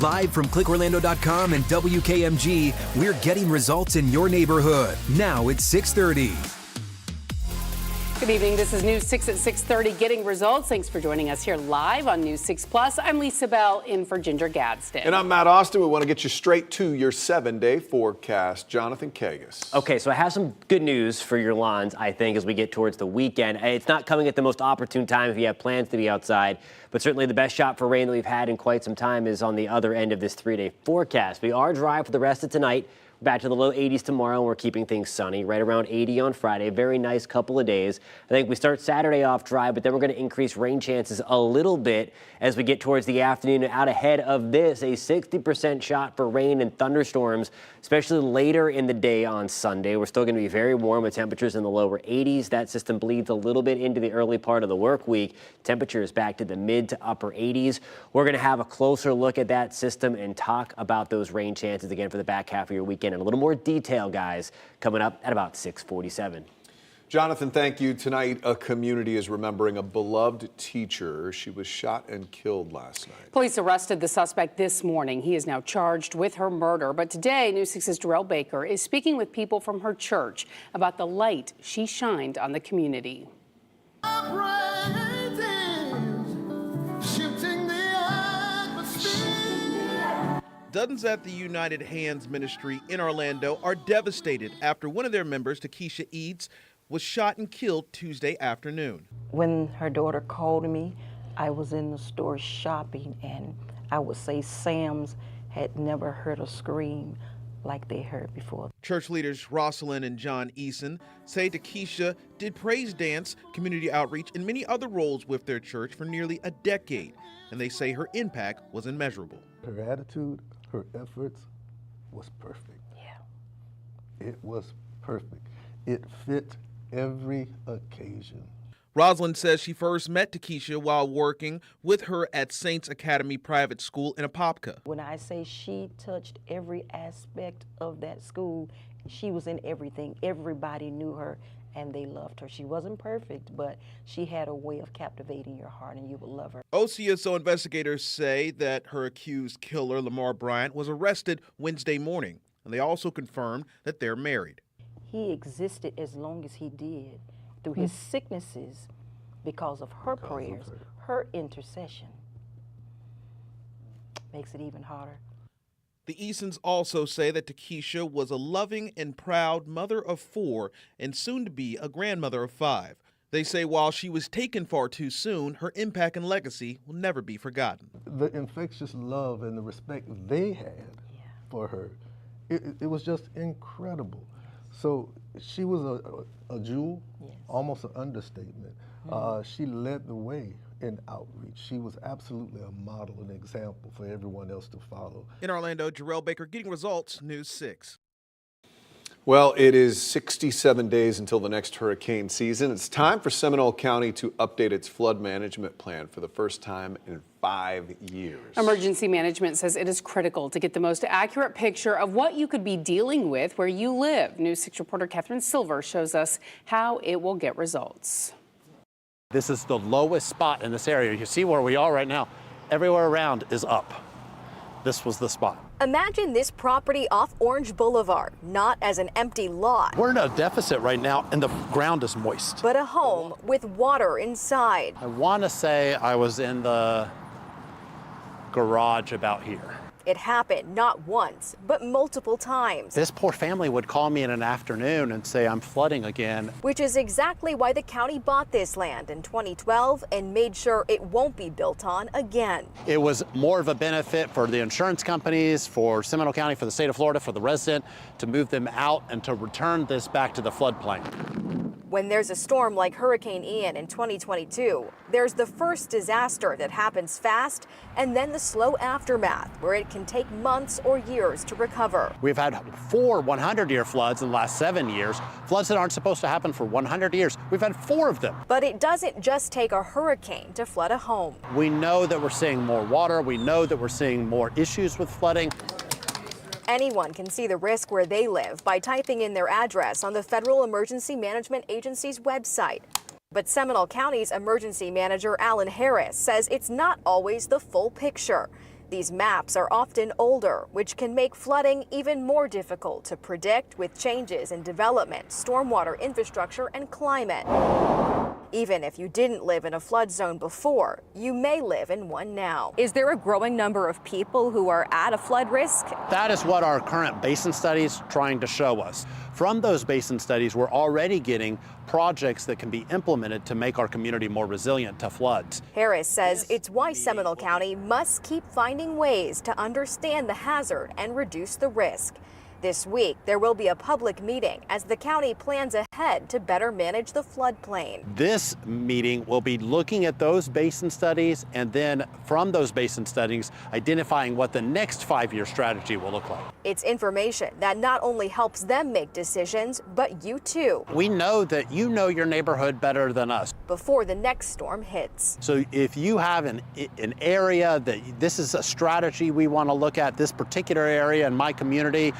Live from clickorlando.com and WKMG, we're getting results in your neighborhood. Now it's 6:30. Good evening. This is News 6 at 6:30, getting results. Thanks for joining us here live on News 6 Plus. I'm Lisa Bell in for Ginger Gadsden. And I'm Matt Austin. We want to get you straight to your 7-day forecast. Jonathan Kagas. Okay, so I have some good news for your lawns, I think, as we get towards the weekend. It's not coming at the most opportune time if you have plans to be outside, but certainly the best shot for rain that we've had in quite some time is on the other end of this 3-day forecast. We are dry for the rest of tonight. Back to the low 80s tomorrow, and we're keeping things sunny, right around 80 on Friday. Very nice couple of days. I think we start Saturday off dry, but then we're going to increase rain chances a little bit as we get towards the afternoon. Out ahead of this, a 60% shot for rain and thunderstorms, especially later in the day on Sunday. We're still going to be very warm with temperatures in the lower 80s. That system bleeds a little bit into the early part of the work week. Temperatures back to the mid to upper 80s. We're going to have a closer look at that system and talk about those rain chances again for the back half of your weekend in a little more detail, guys, coming up at about 6:47. Jonathan, thank you. Tonight, a community is remembering a beloved teacher. She was shot and killed last night. Police arrested the suspect this morning. He is now charged with her murder. But today, News 6's Darrell Baker is speaking with people from her church about the light she shined on the community. Dozens at the United Hands Ministry in Orlando are devastated after one of their members, Takesha Eads, was shot and killed Tuesday afternoon. When her daughter called me, I was in the store shopping, and I would say Sam's had never heard a scream like they heard before. Church leaders Rosalind and John Eason say Takesha did praise dance, community outreach, and many other roles with their church for nearly a decade, and they say her impact was immeasurable. Her attitude, her efforts was perfect. Yeah. It was perfect. It fit every occasion. Rosalind says she first met Takesha while working with her at Saints Academy Private School in Apopka. When I say she touched every aspect of that school, she was in everything. Everybody knew her and they loved her. She wasn't perfect, but she had a way of captivating your heart and you would love her. OCSO investigators say that her accused killer, Lamar Bryant, was arrested Wednesday morning, and they also confirmed that they're married. He existed as long as he did through his sicknesses because of her prayers, her intercession. Makes it even harder. The Easons also say that Takesha was a loving and proud mother of 4 and soon to be a grandmother of 5. They say while she was taken far too soon, her impact and legacy will never be forgotten. The infectious love and the respect they had for her, it was just incredible. So she was a jewel, almost an understatement. She led the way in outreach. She was absolutely a model, an example for everyone else to follow. In Orlando, Darrell Baker, getting results, News 6. Well, it is 67 days until the next hurricane season. It's time for Seminole County to update its flood management plan for the first time in 5 years. Emergency management says it is critical to get the most accurate picture of what you could be dealing with where you live. News 6 reporter Catherine Silver shows us how it will get results. This is the lowest spot in this area. You see where we are right now. Everywhere around is up. This was the spot. Imagine this property off Orange Boulevard, not as an empty lot. We're in a deficit right now and the ground is moist. But a home with water inside. I want to say I was in the garage about here. It happened not once, but multiple times. This poor family would call me in an afternoon and say, I'm flooding again. Which is exactly why the county bought this land in 2012 and made sure it won't be built on again. It was more of a benefit for the insurance companies, for Seminole County, for the state of Florida, for the resident to move them out and to return this back to the floodplain. When there's a storm like Hurricane Ian in 2022, there's the first disaster that happens fast and then the slow aftermath where it can take months or years to recover. We've had 4 100-year floods in the last 7 years. Floods that aren't supposed to happen for 100 years. We've had 4 of them. But it doesn't just take a hurricane to flood a home. We know that we're seeing more water. We know that we're seeing more issues with flooding. Anyone can see the risk where they live by typing in their address on the Federal Emergency Management Agency's website. But Seminole County's emergency manager, Alan Harris, says it's not always the full picture. These maps are often older, which can make flooding even more difficult to predict with changes in development, stormwater infrastructure, and climate. Even if you didn't live in a flood zone before, you may live in one now. Is there a growing number of people who are at a flood risk? That is what our current basin studies trying to show us. From those basin studies, we're already getting projects that can be implemented to make our community more resilient to floods. Harris says it's why Seminole County must keep finding ways to understand the hazard and reduce the risk. This week, there will be a public meeting as the county plans ahead to better manage the floodplain. This meeting will be looking at those basin studies and then from those basin studies, identifying what the next 5-year strategy will look like. It's information that not only helps them make decisions, but you too. We know that you know your neighborhood better than us. Before the next storm hits. So if you have an area that this is a strategy we want to look at, this particular area in my community,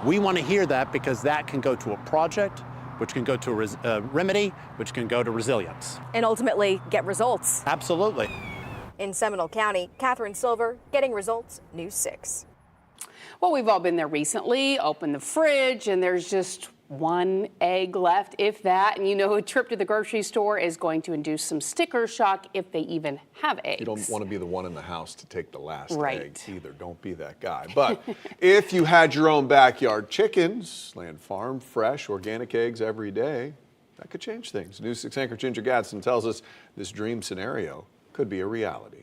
we want to hear that because that can go to a project, which can go to a remedy, which can go to resilience. And ultimately get results. Absolutely. In Seminole County, Catherine Silver, Getting Results, News 6. Well, we've all been there recently, open the fridge, and there's just one egg left, if that. And you know, a trip to the grocery store is going to induce some sticker shock if they even have eggs. You don't want to be the one in the house to take the last Right. egg either. Don't be that guy. But if you had your own backyard chickens, laying farm, fresh, organic eggs every day, that could change things. News 6 anchor Ginger Gadsden tells us this dream scenario could be a reality.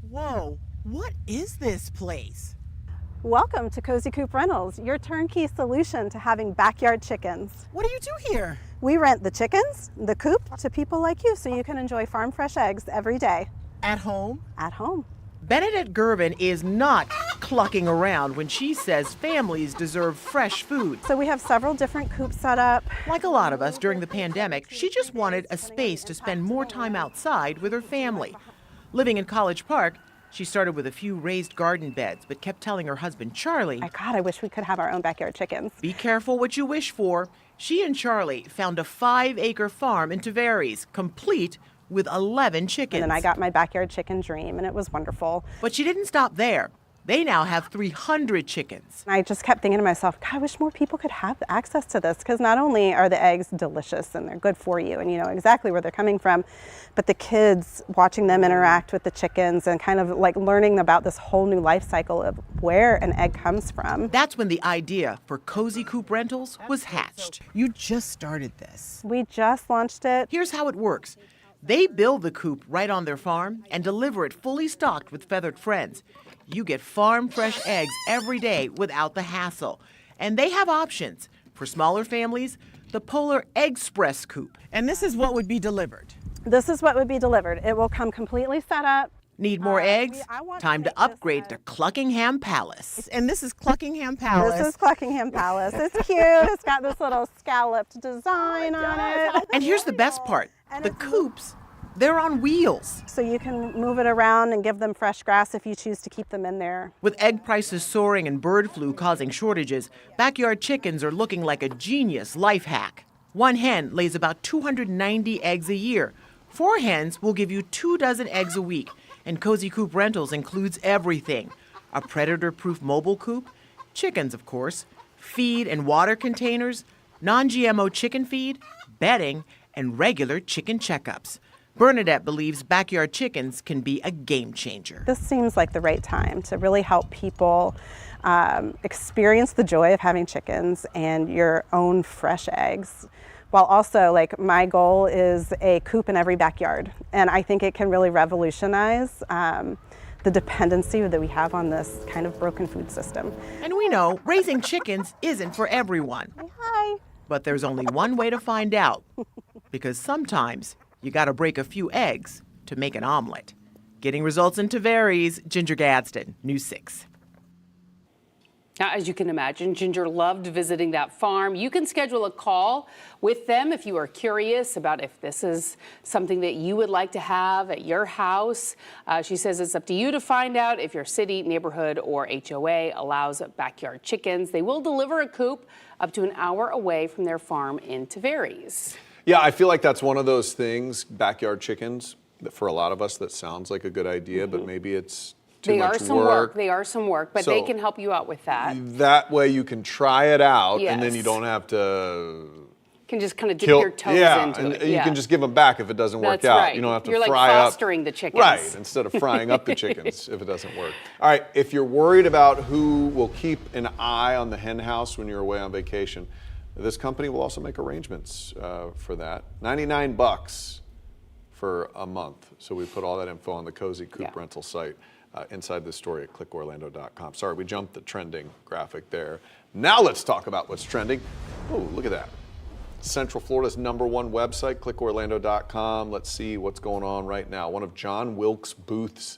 Whoa, what is this place? Welcome to Cozy Coop Rentals, your turnkey solution to having backyard chickens. What do you do here? We rent the chickens, the coop, to people like you so you can enjoy farm fresh eggs every day. At home? At home. Bernadette Gervin is not clucking around when she says families deserve fresh food. So we have several different coops set up. Like a lot of us during the pandemic, she just wanted a space to spend more time outside with her family. Living in College Park, she started with a few raised garden beds, but kept telling her husband, Charlie, My God, I wish we could have our own backyard chickens. be careful what you wish for. She and Charlie found a 5-acre farm in Tavares, complete with 11 chickens. And then I got my backyard chicken dream, and it was wonderful. But she didn't stop there. They now have 300 chickens. I just kept thinking to myself, God, I wish more people could have access to this, because not only are the eggs delicious and they're good for you and you know exactly where they're coming from, but the kids watching them interact with the chickens and kind of like learning about this whole new life cycle of where an egg comes from. That's when the idea for Cozy Coop Rentals was hatched. You just started this. We just launched it. Here's how it works. They build the coop right on their farm and deliver it fully stocked with feathered friends. You get farm fresh eggs every day without the hassle. And they have options. For smaller families, the Polar Express Coop. And this is what would be delivered. This is what would be delivered. It will come completely set up. Need more eggs? I want Time to make this upgrade to Cluckingham Palace. And this is Cluckingham Palace. This is Cluckingham Palace. It's cute. It's got this little scalloped design on it. And here's the best part. The coops, they're on wheels. So you can move it around and give them fresh grass if you choose to keep them in there. With egg prices soaring and bird flu causing shortages, backyard chickens are looking like a genius life hack. One hen lays about 290 eggs a year. 4 hens will give you 2 dozen eggs a week. And Cozy Coop Rentals includes everything. A predator-proof mobile coop, chickens, of course, feed and water containers, non-GMO chicken feed, bedding, and regular chicken checkups. Bernadette believes backyard chickens can be a game changer. This seems like the right time to really help people experience the joy of having chickens and your own fresh eggs. While also, like, my goal is a coop in every backyard. And I think it can really revolutionize the dependency that we have on this kind of broken food system. And we know raising chickens isn't for everyone. Hi. But there's only one way to find out. Because sometimes you gotta break a few eggs to make an omelet. Getting results in Tavares, Ginger Gadsden, News 6. Now, as you can imagine, Ginger loved visiting that farm. You can schedule a call with them if you are curious about if this is something that you would like to have at your house. She says it's up to you to find out if your city, neighborhood, or HOA allows backyard chickens. They will deliver a coop up to an hour away from their farm in Tavares. Yeah, I feel like that's one of those things, backyard chickens. For a lot of us, that sounds like a good idea, but maybe it's too They much are some work. They are some work, but they So, can help you out with that. That way you can try it out, and then you Yes. don't have to Can just kind of dip your toes into and it. you can just give them back if it doesn't work That's out. right. You don't have to You're like fry up. fostering the chickens. Right, instead of frying up the chickens if it doesn't work. All right, if you're worried about who will keep an eye on the hen house when you're away on vacation, this company will also make arrangements for that. $99 for a month. So we put all that info on the Cozy Coop rental site inside this story at clickorlando.com. Sorry, we jumped the trending graphic there. Now let's talk about what's trending. Oh, look at that. Central Florida's #1 website, clickorlando.com. Let's see what's going on right now. One of John Wilkes Booth's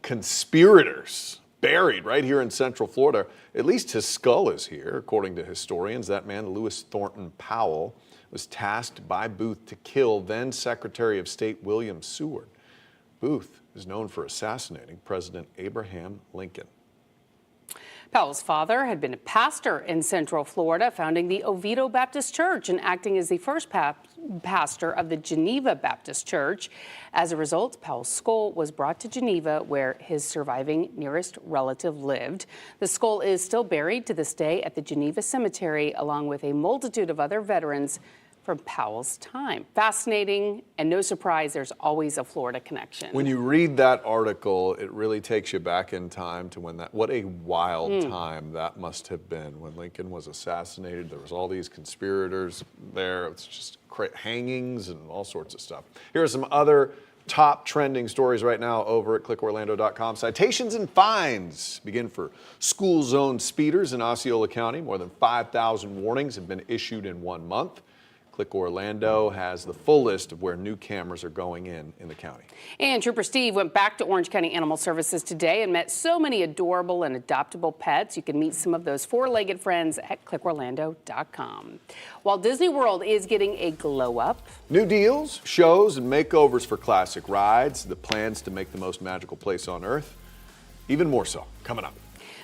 conspirators buried right here in Central Florida. At least his skull is here, according to historians. That man, Lewis Thornton Powell, was tasked by Booth to kill then Secretary of State William Seward. Booth is known for assassinating President Abraham Lincoln. Powell's father had been a pastor in Central Florida, founding the Oviedo Baptist Church and acting as the first pastor of the Geneva Baptist Church. As a result, Powell's skull was brought to Geneva, where his surviving nearest relative lived. The skull is still buried to this day at the Geneva Cemetery, along with a multitude of other veterans from Powell's time. Fascinating, and no surprise, there's always a Florida connection. When you read that article, it really takes you back in time to when what a wild time that must have been when Lincoln was assassinated. There was all these conspirators there. It's just hangings and all sorts of stuff. Here are some other top trending stories right now over at clickorlando.com. Citations and fines begin for school zone speeders in Osceola County. More than 5,000 warnings have been issued in 1 month. Click Orlando has the full list of where new cameras are going in the county. And Trooper Steve went back to Orange County Animal Services today and met so many adorable and adoptable pets. You can meet some of those four-legged friends at clickorlando.com. While Disney World is getting a glow up. New deals, shows, and makeovers for classic rides. The plans to make the most magical place on earth even more so. Coming up.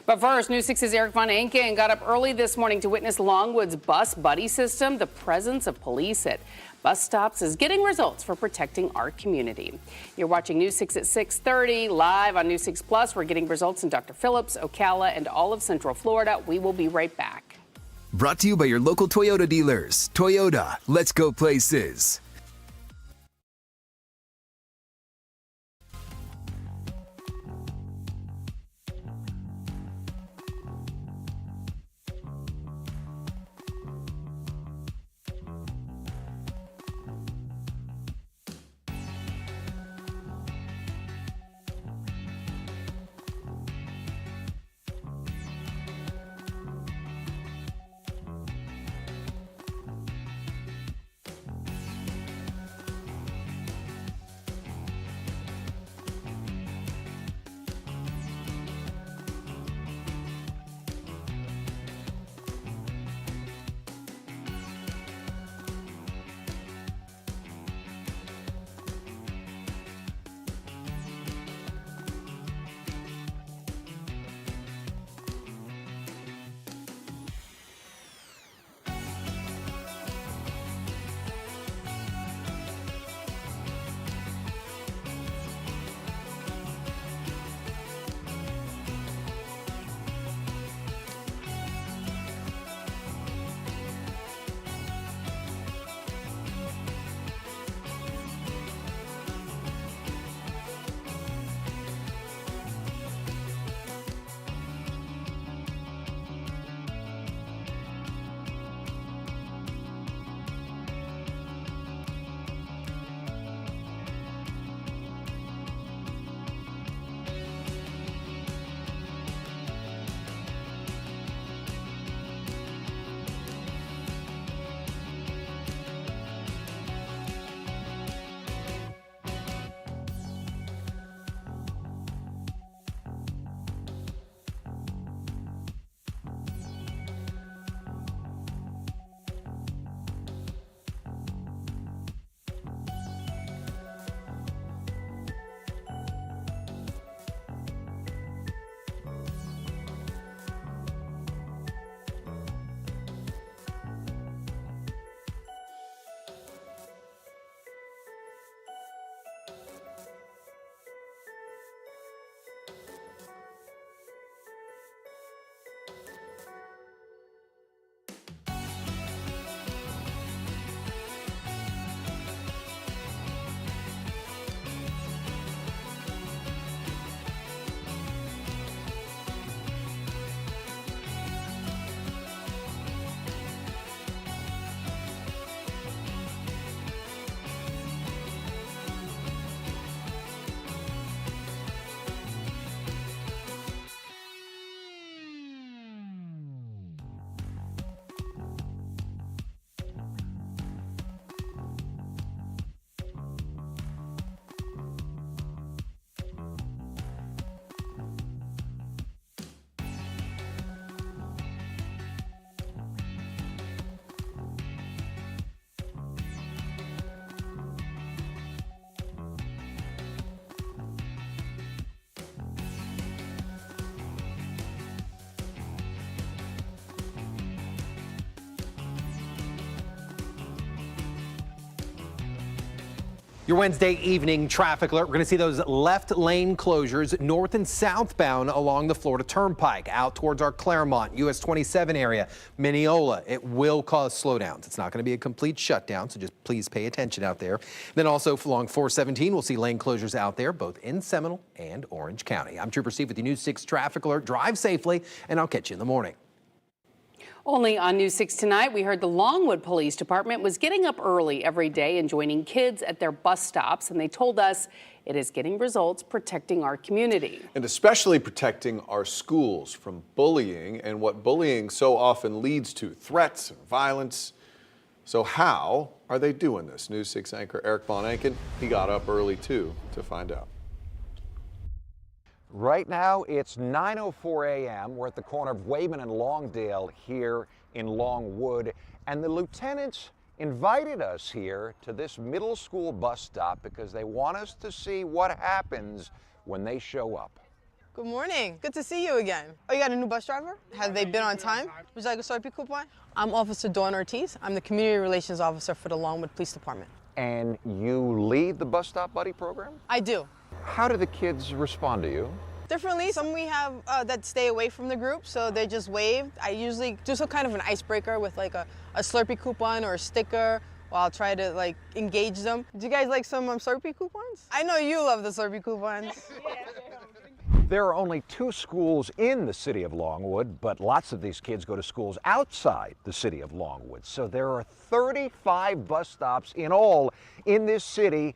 But first, News 6's Eric Von Enken got up early this morning to witness Longwood's bus buddy system. The presence of police at bus stops is getting results for protecting our community. You're watching News 6 at 6:30 live on News 6 Plus. We're getting results in Dr. Phillips, Ocala, and all of Central Florida. We will be right back. Brought to you by your local Toyota dealers. Toyota, let's go places. Your Wednesday evening traffic alert. We're going to see those left lane closures north and southbound along the Florida Turnpike out towards our Claremont, US 27 area, Mineola. It will cause slowdowns. It's not going to be a complete shutdown, so just please pay attention out there. Then also along 417, we'll see lane closures out there, both in Seminole and Orange County. I'm Trooper Steve with the News 6 traffic alert. Drive safely, and I'll catch you in the morning. Only on News 6 tonight, we heard the Longwood Police Department was getting up early every day and joining kids at their bus stops, and they told us it is getting results protecting our community. And especially protecting our schools from bullying and what bullying so often leads to, threats and violence. So how are they doing this? News 6 anchor Eric Von Anken, he got up early too to find out. Right now, it's 9:04 a.m. We're at the corner of Wayman and Longdale here in Longwood, and the lieutenants invited us here to this middle school bus stop because they want us to see what happens when they show up. Good morning. Good to see you again. Oh, you got a new bus driver? Have they been on time? Would you like a Slurpee coupon? I'm Officer Dawn Ortiz. I'm the Community Relations Officer for the Longwood Police Department. And you lead the Bus Stop Buddy program? I do. How do the kids respond to you? Differently. Some we have that stay away from the group, so they just wave. I usually do some kind of an icebreaker with like a Slurpee coupon or a sticker, or I'll try to like engage them. Do you guys like some Slurpee coupons? I know you love the Slurpee coupons. There are only 2 schools in the city of Longwood, but lots of these kids go to schools outside the city of Longwood. So there are 35 bus stops in all in this city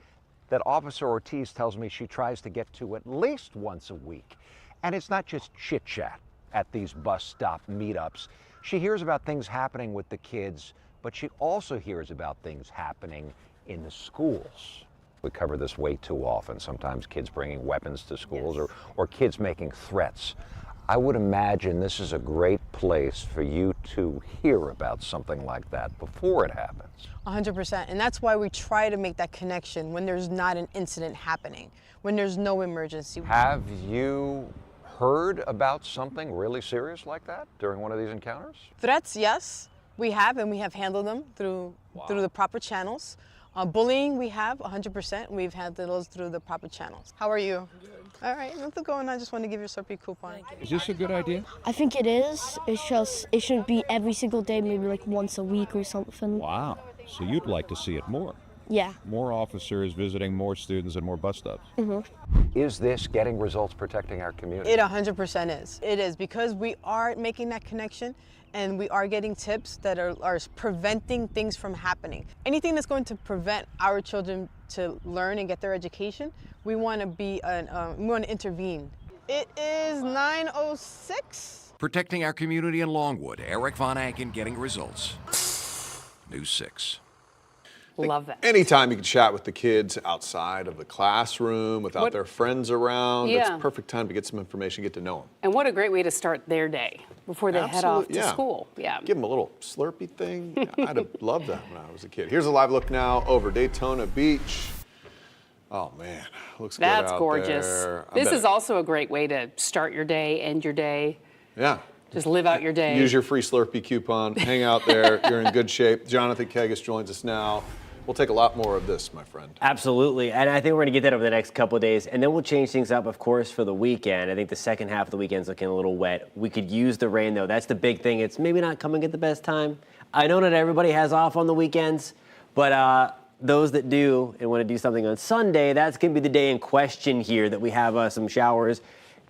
that Officer Ortiz tells me she tries to get to at least once a week. And it's not just chit-chat at these bus stop meetups. She hears about things happening with the kids, but she also hears about things happening in the schools. We cover this way too often, sometimes kids bringing weapons to schools, or kids making threats. I would imagine this is a great place for you to hear about something like that before it happens. 100%, and that's why we try to make that connection when there's not an incident happening, when there's no emergency. Have you heard about something really serious like that during one of these encounters? Threats, yes, we have, and we have handled them through the proper channels. Bullying, we have 100%. We've handled those through the proper channels. How are you? Good. All right, nothing going on. I just want to give you a Slurpee coupon. Is this a good idea? I think it is. It's just, it shouldn't be every single day, maybe like once a week or something. Wow. So you'd like to see it more? Yeah. More officers visiting more students and more bus stops. Is this getting results protecting our community? It 100% is. It is, because we are making that connection and we are getting tips that are preventing things from happening. Anything that's going to prevent our children to learn and get their education, we want to we want to intervene. It is 9:06. Protecting our community in Longwood. Eric Von Anken getting results. News 6. Love that. Anytime you can chat with the kids outside of the classroom, without their friends around, it's a perfect time to get some information, get to know them. And what a great way to start their day before they head off to school. Yeah. Give them a little Slurpee thing. I'd have loved that when I was a kid. Here's a live look now over Daytona Beach. Oh man, looks good out there. That's gorgeous. This is also a great way to start your day, end your day. Yeah. Just live out your day. Use your free Slurpee coupon. Hang out there. You're in good shape. Jonathan Kegas joins us now. We'll take a lot more of this, my friend. Absolutely, and I think we're going to get that over the next couple of days, and then we'll change things up, of course, for the weekend. I think the second half of the weekend's looking a little wet. We could use the rain, though. That's the big thing. It's maybe not coming at the best time. I know not everybody has off on the weekends, but those that do and want to do something on Sunday, that's going to be the day in question here that we have some showers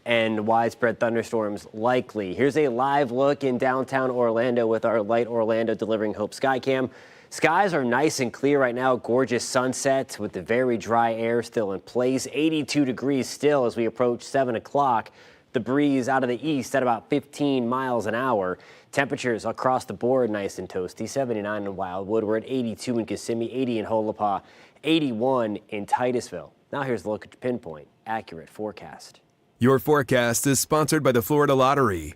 and widespread thunderstorms likely. Here's a live look in downtown Orlando with our Light Orlando Delivering Hope Skycam. Skies are nice and clear right now. Gorgeous sunset with the very dry air still in place. 82 degrees still as we approach 7 o'clock. The breeze out of the east at about 15 miles an hour. Temperatures across the board nice and toasty. 79 in Wildwood. We're at 82 in Kissimmee, 80 in Holopah, 81 in Titusville. Now here's a look at Pinpoint. Accurate forecast. Your forecast is sponsored by the Florida Lottery.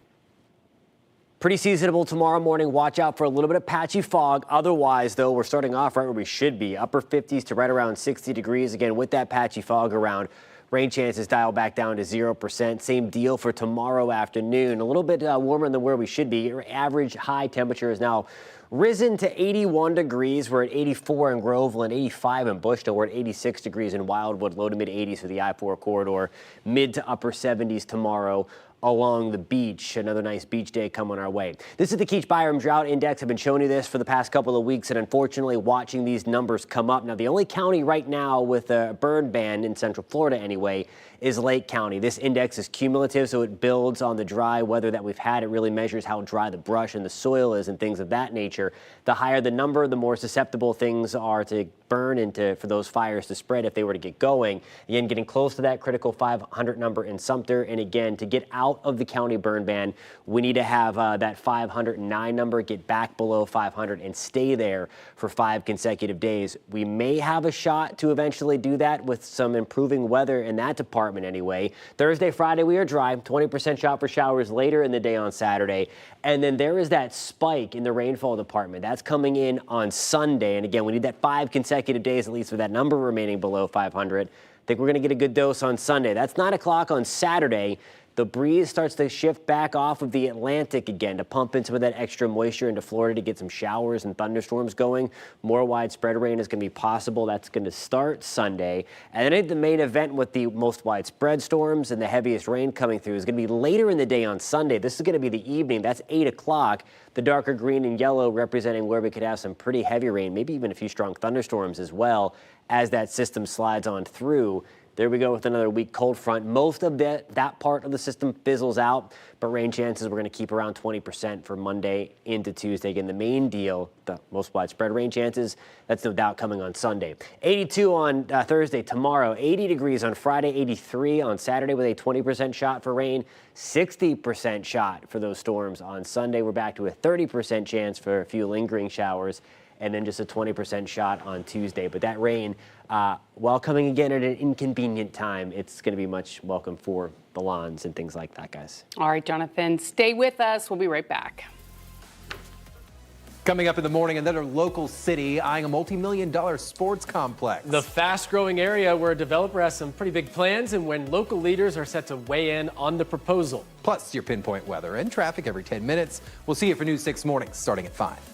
Pretty seasonable tomorrow morning. Watch out for a little bit of patchy fog. Otherwise, though, we're starting off right where we should be. Upper 50s to right around 60 degrees. Again, with that patchy fog around. Rain chances dial back down to 0%. Same deal for tomorrow afternoon. A little bit warmer than where we should be. Your average high temperature is now risen to 81 degrees. We're at 84 in Groveland, 85 in Bushnell. We're at 86 degrees in Wildwood, low to mid 80s for the I-4 corridor, mid to upper 70s tomorrow along the beach. Another nice beach day coming our way. This is the Keach-Byram Drought Index. I've been showing you this for the past couple of weeks, and unfortunately watching these numbers come up. Now, the only county right now with a burn ban in Central Florida anyway is Lake County. This index is cumulative, so it builds on the dry weather that we've had. It really measures how dry the brush and the soil is and things of that nature. The higher the number, the more susceptible things are to burn and for those fires to spread if they were to get going. Again, getting close to that critical 500 number in Sumter. And again, to get out of the county burn ban, we need to have that 509 number get back below 500 and stay there for 5 consecutive days. We may have a shot to eventually do that with some improving weather in that department anyway. Thursday, Friday, we are dry. 20% shot for showers later in the day on Saturday. And then there is that spike in the rainfall department. That's coming in on Sunday. And again, we need that 5 consecutive days at least with that number remaining below 500. I think we're going to get a good dose on Sunday. That's 9 o'clock on Saturday. The breeze starts to shift back off of the Atlantic again to pump in some of that extra moisture into Florida to get some showers and thunderstorms going. More widespread rain is going to be possible. That's going to start Sunday. And then the main event with the most widespread storms and the heaviest rain coming through is going to be later in the day on Sunday. This is going to be the evening. That's 8 o'clock. The darker green and yellow representing where we could have some pretty heavy rain, maybe even a few strong thunderstorms as well as that system slides on through. There we go with another weak cold front. Most of that part of the system fizzles out, but rain chances we're going to keep around 20% for Monday into Tuesday. Again, the main deal, the most widespread rain chances, that's no doubt coming on Sunday. 82 on Thursday, tomorrow, 80 degrees on Friday, 83 on Saturday with a 20% shot for rain, 60% shot for those storms on Sunday. We're back to a 30% chance for a few lingering showers, and then just a 20% shot on Tuesday. But that rain, while coming again at an inconvenient time, it's going to be much welcome for the lawns and things like that, guys. All right, Jonathan, stay with us. We'll be right back. Coming up in the morning, another local city eyeing a multi-million-dollar sports complex. The fast-growing area where a developer has some pretty big plans and when local leaders are set to weigh in on the proposal. Plus, your pinpoint weather and traffic every 10 minutes. We'll see you for News 6 mornings starting at 5.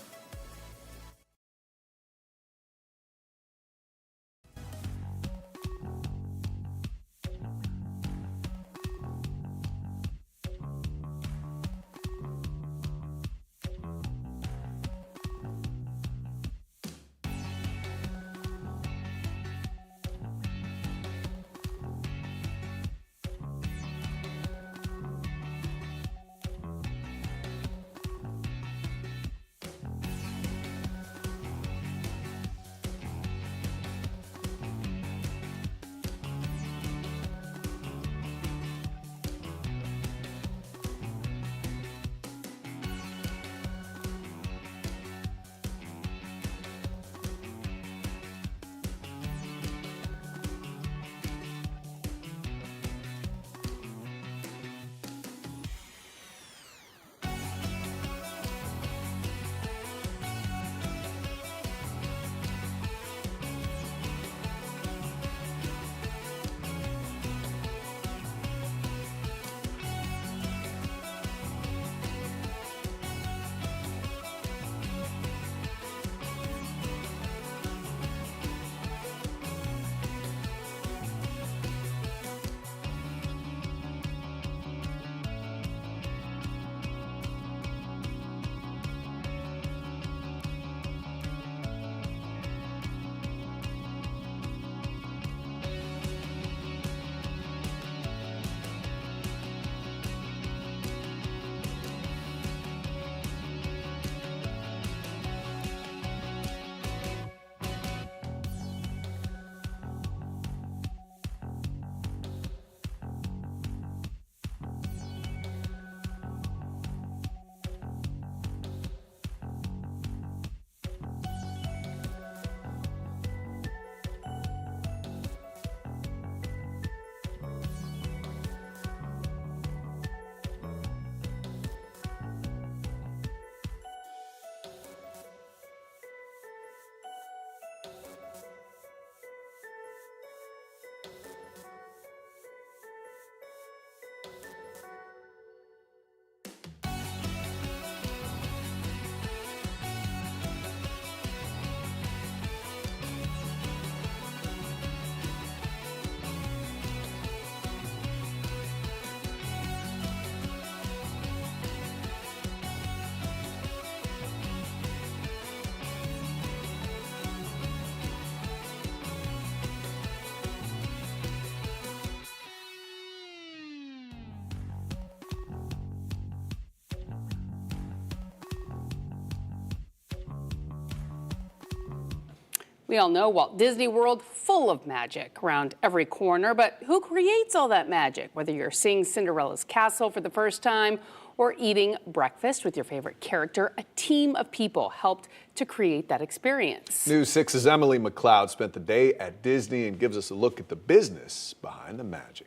We all know Walt Disney World, full of magic around every corner, but who creates all that magic? Whether you're seeing Cinderella's castle for the first time or eating breakfast with your favorite character, a team of people helped to create that experience. News 6's Emily McLeod spent the day at Disney and gives us a look at the business behind the magic.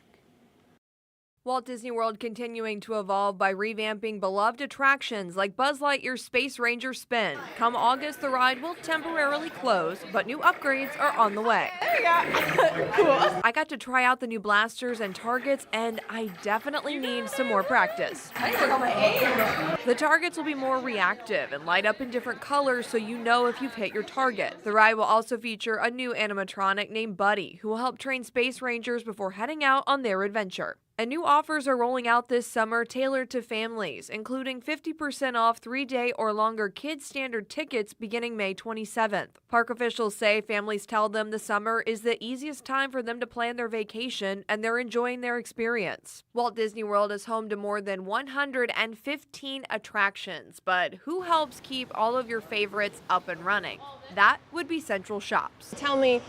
Walt Disney World continuing to evolve by revamping beloved attractions like Buzz Lightyear's Space Ranger Spin. Come August, the ride will temporarily close, but new upgrades are on the way. There we go. Cool. I got to try out the new blasters and targets, and I definitely need some more practice. I need to work on my aim. The targets will be more reactive and light up in different colors so you know if you've hit your target. The ride will also feature a new animatronic named Buddy, who will help train Space Rangers before heading out on their adventure. And new offers are rolling out this summer tailored to families, including 50% off 3-day or longer kids standard tickets beginning May 27th. Park officials say families tell them the summer is the easiest time for them to plan their vacation, and they're enjoying their experience. Walt Disney World is home to more than 115 attractions, but who helps keep all of your favorites up and running? That would be Central Shops. Tell me,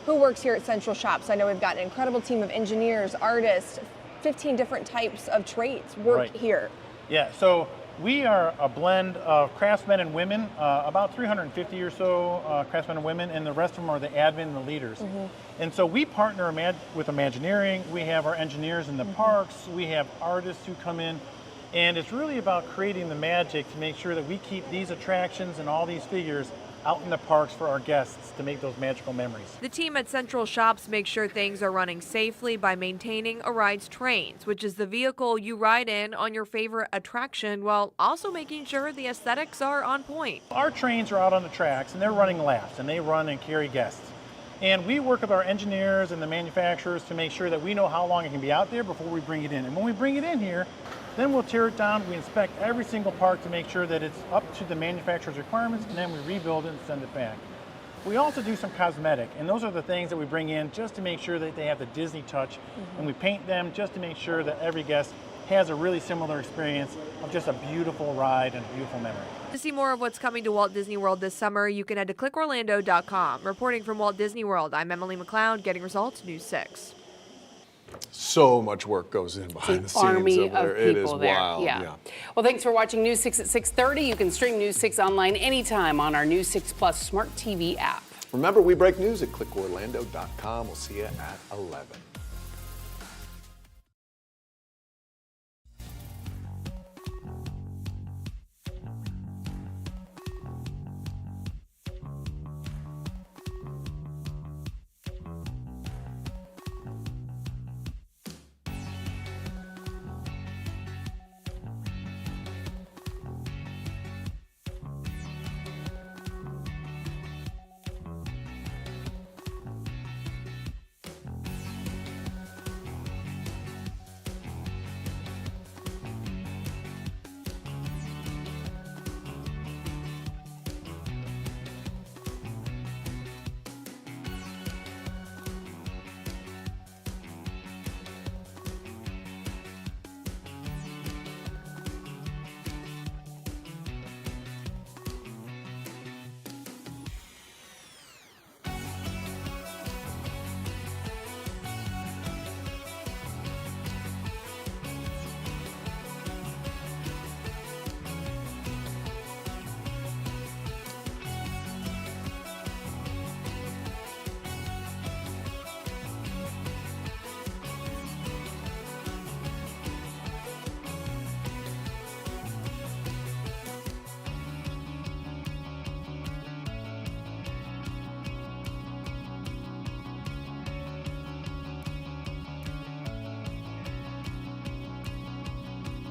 who works here at Central Shops? I know we've got an incredible team of engineers, artists, 15 different types of trades work here. Yeah, so we are a blend of craftsmen and women, about 350 or so craftsmen and women, and the rest of them are the admin and the leaders. And so we partner with Imagineering. We have our engineers in the parks. We have artists who come in. And it's really about creating the magic to make sure that we keep these attractions and all these figures out in the parks for our guests to make those magical memories. The team at Central Shops makes sure things are running safely by maintaining a ride's trains, which is the vehicle you ride in on your favorite attraction, while also making sure the aesthetics are on point. Our trains are out on the tracks and they're running laps and they run and carry guests. And we work with our engineers and the manufacturers to make sure that we know how long it can be out there before we bring it in. And when we bring it in here, then we'll tear it down, we inspect every single part to make sure that it's up to the manufacturer's requirements, and then we rebuild it and send it back. We also do some cosmetic, and those are the things that we bring in just to make sure that they have the Disney touch, and we paint them just to make sure that every guest has a really similar experience of just a beautiful ride and a beautiful memory. To see more of what's coming to Walt Disney World this summer, you can head to clickorlando.com. Reporting from Walt Disney World, I'm Emily McLeod, Getting Results, News 6. So much work goes in behind the scenes army over there. of It is people there. wild. Yeah. Well, thanks for watching News 6 at 6:30. You can stream News 6 online anytime on our News 6 Plus Smart TV app. Remember, we break news at clickorlando.com. We'll see you at 11.